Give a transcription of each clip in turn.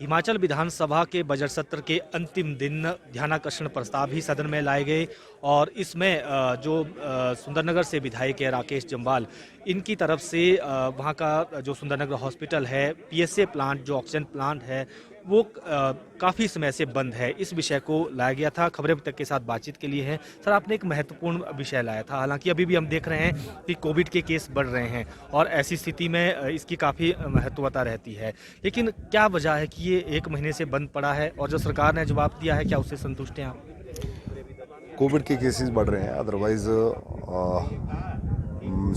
हिमाचल विधानसभा के बजट सत्र के अंतिम दिन ध्यानाकर्षण प्रस्ताव भी सदन में लाए गए और इसमें जो सुंदरनगर से विधायक है राकेश जम्वाल, इनकी तरफ से वहाँ का जो सुंदरनगर हॉस्पिटल है, पीएसए प्लांट जो ऑक्सीजन प्लांट है, वो काफ़ी समय से बंद है। इस विषय को लाया गया था, खबरें तक के साथ बातचीत के लिए हैं। सर, आपने एक महत्वपूर्ण विषय लाया था, हालांकि अभी भी हम देख रहे हैं कि कोविड के केस बढ़ रहे हैं और ऐसी स्थिति में इसकी काफ़ी महत्वता रहती है। लेकिन क्या वजह है कि ये 1 महीने से बंद पड़ा है और जो सरकार ने जवाब दिया है, क्या उससे संतुष्ट हैं आप? कोविड के केसेस बढ़ रहे हैं, अदरवाइज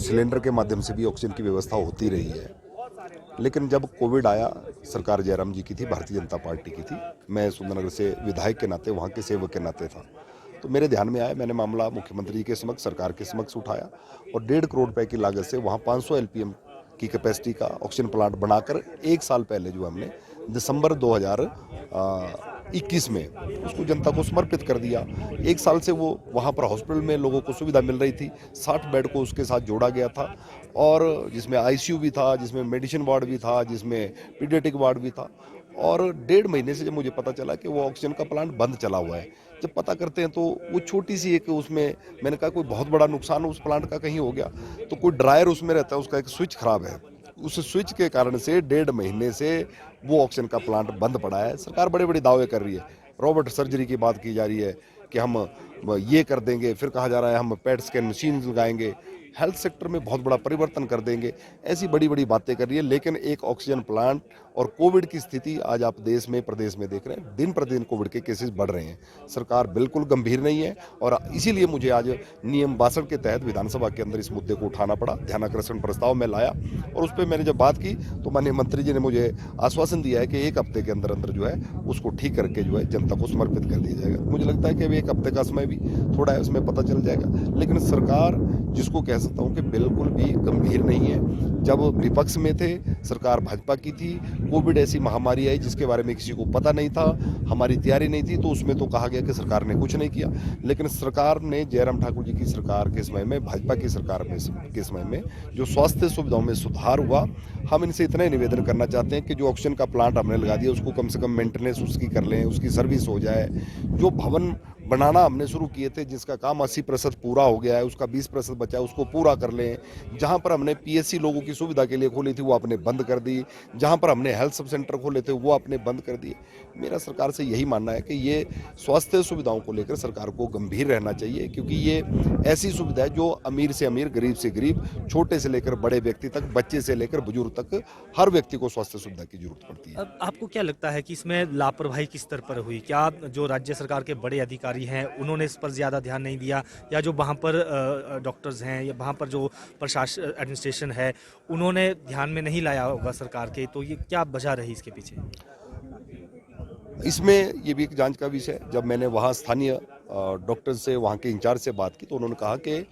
सिलेंडर के माध्यम से भी ऑक्सीजन की व्यवस्था होती रही है। लेकिन जब कोविड आया, सरकार जयराम जी की थी, भारतीय जनता पार्टी की थी। मैं सुंदरनगर से विधायक के नाते, वहाँ के सेवक के नाते था, तो मेरे ध्यान में आया। मैंने मामला मुख्यमंत्री जी के समक्ष, सरकार के समक्ष उठाया और 1.5 करोड़ रुपए की लागत से वहाँ 500 एलपीएम की कैपेसिटी का ऑक्सीजन प्लांट बनाकर 1 साल पहले जो हमने दिसंबर 2021 में उसको जनता को समर्पित कर दिया। 1 साल से वो वहाँ पर हॉस्पिटल में लोगों को सुविधा मिल रही थी। 60 बेड को उसके साथ जोड़ा गया था और जिसमें आईसीयू भी था, जिसमें मेडिसिन वार्ड भी था, जिसमें पीडियाट्रिक वार्ड भी था। और 1.5 महीने से जब मुझे पता चला कि वो ऑक्सीजन का प्लांट बंद चला हुआ है, जब पता करते हैं तो वो छोटी सी एक उसमें, मैंने कहा कोई बहुत बड़ा नुकसान उस प्लांट का कहीं हो गया, तो कोई ड्रायर उसमें रहता है, उसका एक स्विच खराब है। उस स्विच के कारण से 1.5 महीने से वो ऑक्सीजन का प्लांट बंद पड़ा है। सरकार बड़े बड़े दावे कर रही है, रोबोट सर्जरी की बात की जा रही है कि हम ये कर देंगे, फिर कहा जा रहा है हम पेट स्कैन मशीन लगाएंगे, हेल्थ सेक्टर में बहुत बड़ा परिवर्तन कर देंगे, ऐसी बड़ी बड़ी बातें कर रही है। लेकिन एक ऑक्सीजन प्लांट और कोविड की स्थिति आज आप देश में, प्रदेश में देख रहे हैं, दिन प्रतिदिन कोविड के केसेस बढ़ रहे हैं। सरकार बिल्कुल गंभीर नहीं है और इसीलिए मुझे आज नियम 62 के तहत विधानसभा के अंदर इस मुद्दे को उठाना पड़ा। ध्यानाकर्षण प्रस्ताव में लाया और उस पर मैंने जब बात की तो माननीय मंत्री जी ने मुझे आश्वासन दिया है कि 1 हफ्ते के अंदर अंदर जो है उसको ठीक करके जो है जनता को समर्पित कर दिया जाएगा। मुझे लगता है कि अभी 1 हफ्ते का समय भी थोड़ा है, उसमें पता चल जाएगा। लेकिन सरकार, जिसको कह सकता हूँ कि बिल्कुल भी गंभीर नहीं है। जब विपक्ष में थे, सरकार भाजपा की थी, कोविड ऐसी महामारी आई जिसके बारे में किसी को पता नहीं था, हमारी तैयारी नहीं थी, तो उसमें तो कहा गया कि सरकार ने कुछ नहीं किया। लेकिन सरकार ने, जयराम ठाकुर जी की सरकार के समय में, भाजपा की सरकार के समय में जो स्वास्थ्य सुविधाओं में सुधार हुआ, हम इनसे इतना ही निवेदन करना चाहते हैं कि जो ऑक्सीजन का प्लांट हमने लगा दिया उसको कम से कम मेंटेनेंस उसकी कर लें, उसकी सर्विस हो जाए। जो भवन बनाना हमने शुरू किए थे, जिसका काम 80% पूरा हो गया है, उसका 20% बचा है, उसको पूरा कर लें। जहाँ पर हमने पीएससी लोगों की सुविधा के लिए खोली थी वो आपने बंद कर दी, जहाँ पर हमने हेल्थ सब सेंटर खोले थे वो आपने बंद कर दिए। मेरा सरकार से यही मानना है कि ये स्वास्थ्य सुविधाओं को लेकर सरकार को गंभीर रहना चाहिए, क्योंकि ये ऐसी सुविधा है जो अमीर से अमीर, गरीब से गरीब, छोटे से लेकर बड़े व्यक्ति तक, बच्चे से लेकर बुजुर्ग तक, हर व्यक्ति को स्वास्थ्य सुविधा की जरूरत पड़ती है। अब आपको क्या लगता है कि इसमें लापरवाही किस स्तर पर हुई? क्या जो राज्य सरकार के बड़े अधिकारी हैं, उन्होंने इस पर ज़्यादा ध्यान नहीं दिया, या जो वहाँ पर डॉक्टर्स हैं या वहाँ पर जो प्रशासन एडमिनिस्ट्रेशन है, उन्होंने ध्यान में नहीं लाया होगा सरकार के? तो ये क्या वजह रही इसके पीछे? इसमें ये भी एक जांच का विषय है। जब मैंने वहाँ स्थानीय डॉक्टर से, वहाँ के इंचार्ज से बात की, तो उन्होंने कहा कि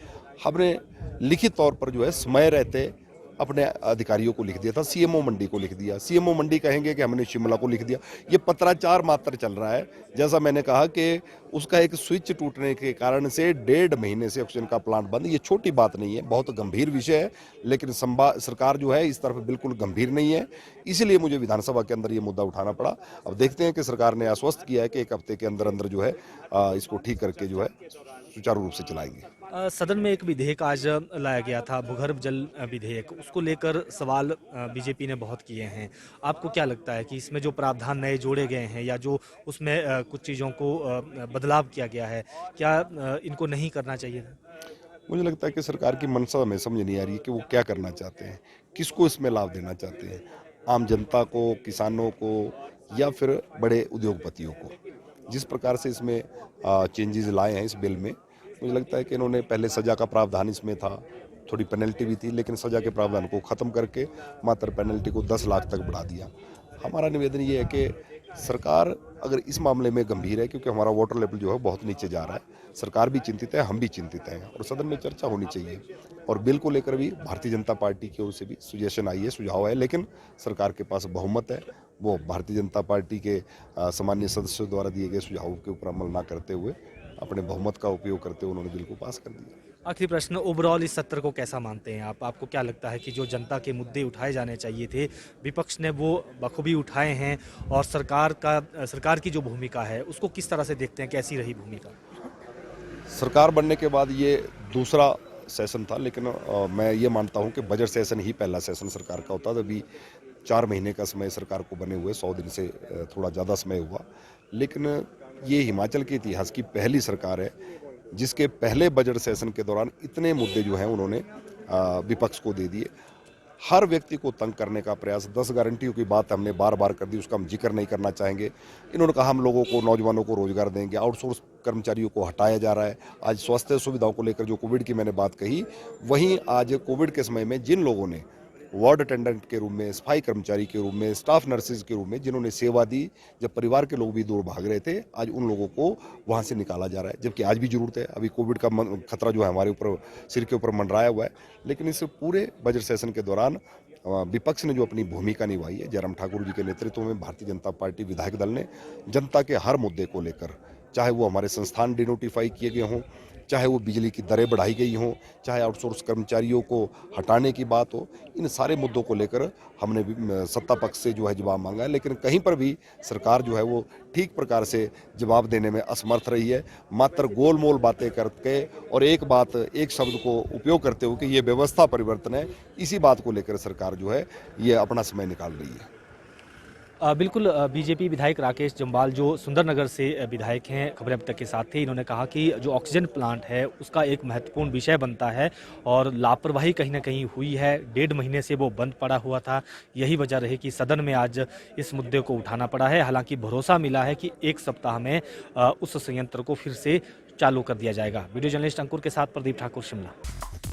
हमने लिखित तौर पर जो है समय रहते अपने अधिकारियों को लिख दिया था, सीएमओ मंडी को लिख दिया। सीएमओ मंडी कहेंगे कि हमने शिमला को लिख दिया। ये पत्राचार मात्र चल रहा है। जैसा मैंने कहा कि उसका एक स्विच टूटने के कारण से 1.5 महीने से ऑक्सीजन का प्लांट बंद। ये छोटी बात नहीं है, बहुत गंभीर विषय है, लेकिन सरकार जो है इस तरफ बिल्कुल गंभीर नहीं है। इसलिए मुझे विधानसभा के अंदर ये मुद्दा उठाना पड़ा। अब देखते हैं कि सरकार ने आश्वस्त किया है कि 1 हफ्ते के अंदर अंदर जो है इसको ठीक करके जो है सुचारू रूप से चलाएंगे। सदन में एक विधेयक आज लाया गया था, भूगर्भ जल विधेयक। उसको लेकर सवाल बीजेपी ने बहुत किए हैं। आपको क्या लगता है कि इसमें जो प्रावधान नए जोड़े गए हैं या जो उसमें कुछ चीज़ों को बदलाव किया गया है, क्या इनको नहीं करना चाहिए था? मुझे लगता है कि सरकार की मंशा हमें समझ नहीं आ रही है कि वो क्या करना चाहते हैं, किसको इसमें लाभ देना चाहते हैं, आम जनता को, किसानों को, या फिर बड़े उद्योगपतियों को। जिस प्रकार से इसमें चेंजेस लाए हैं इस बिल में, मुझे लगता है कि इन्होंने पहले सजा का प्रावधान इसमें था, थोड़ी पेनल्टी भी थी, लेकिन सजा के प्रावधान को ख़त्म करके मात्र पेनल्टी को 10 लाख तक बढ़ा दिया। हमारा निवेदन ये है कि सरकार अगर इस मामले में गंभीर है, क्योंकि हमारा वाटर लेवल जो है बहुत नीचे जा रहा है, सरकार भी चिंतित है, हम भी चिंतित हैं, और सदन में चर्चा होनी चाहिए। और बिल को लेकर भी भारतीय जनता पार्टी की ओर से भी सुजेशन आई है, सुझाव है, लेकिन सरकार के पास बहुमत है। वो भारतीय जनता पार्टी के सामान्य सदस्यों द्वारा दिए गए सुझावों के ऊपर अमल ना करते हुए, अपने बहुमत का उपयोग करते हुए उन्होंने बिल को पास कर दिया। आखिरी प्रश्न, ओवरऑल इस सत्र को कैसा मानते हैं आप? आपको क्या लगता है कि जो जनता के मुद्दे उठाए जाने चाहिए थे, विपक्ष ने वो बखूबी उठाए हैं, और सरकार की जो भूमिका है उसको किस तरह से देखते हैं, कैसी रही भूमिका? सरकार बनने के बाद ये दूसरा सेशन था, लेकिन मैं ये मानता हूँ कि बजट सेशन ही पहला सेशन सरकार का होता था। अभी 4 महीने का समय सरकार को बने हुए, 100 दिन से थोड़ा ज़्यादा समय हुआ, लेकिन ये हिमाचल के इतिहास की पहली सरकार है जिसके पहले बजट सेशन के दौरान इतने मुद्दे जो हैं उन्होंने विपक्ष को दे दिए। हर व्यक्ति को तंग करने का प्रयास, 10 गारंटियों की बात हमने बार बार कर दी, उसका हम जिक्र नहीं करना चाहेंगे। इन्होंने कहा हम लोगों को, नौजवानों को रोजगार देंगे, आउटसोर्स कर्मचारियों को हटाया जा रहा है। आज स्वास्थ्य सुविधाओं को लेकर जो कोविड की मैंने बात कही, वहीं आज कोविड के समय में जिन लोगों ने वार्ड अटेंडेंट के रूप में, सफाई कर्मचारी के रूप में, स्टाफ नर्सेज के रूप में जिन्होंने सेवा दी, जब परिवार के लोग भी दूर भाग रहे थे, आज उन लोगों को वहाँ से निकाला जा रहा है, जबकि आज भी ज़रूरत है। अभी कोविड का खतरा जो है हमारे ऊपर, सिर के ऊपर मंडराया हुआ है। लेकिन इस पूरे बजट सेशन के दौरान विपक्ष ने जो अपनी भूमिका निभाई है, जयराम ठाकुर जी के नेतृत्व में भारतीय जनता पार्टी विधायक दल ने जनता के हर मुद्दे को लेकर, चाहे वो हमारे संस्थान डिनोटिफाई किए गए हों, चाहे वो बिजली की दरें बढ़ाई गई हों, चाहे आउटसोर्स कर्मचारियों को हटाने की बात हो, इन सारे मुद्दों को लेकर हमने भी सत्ता पक्ष से जो है जवाब मांगा है। लेकिन कहीं पर भी सरकार जो है वो ठीक प्रकार से जवाब देने में असमर्थ रही है। मात्र गोलमोल बातें करके और एक शब्द को उपयोग करते हुए कि ये व्यवस्था परिवर्तन है, इसी बात को लेकर सरकार जो है ये अपना समय निकाल रही है। बिल्कुल, बीजेपी विधायक राकेश जम्वाल जो सुंदरनगर से विधायक हैं, खबरें अब तक के साथ थे, इन्होंने कहा कि जो ऑक्सीजन प्लांट है उसका एक महत्वपूर्ण विषय बनता है, और लापरवाही कहीं ना कहीं हुई है। 1.5 महीने से वो बंद पड़ा हुआ था, यही वजह रही कि सदन में आज इस मुद्दे को उठाना पड़ा है। हालांकि भरोसा मिला है कि 1 सप्ताह में उस संयंत्र को फिर से चालू कर दिया जाएगा। वीडियो जर्नलिस्ट अंकुर के साथ प्रदीप ठाकुर, शिमला।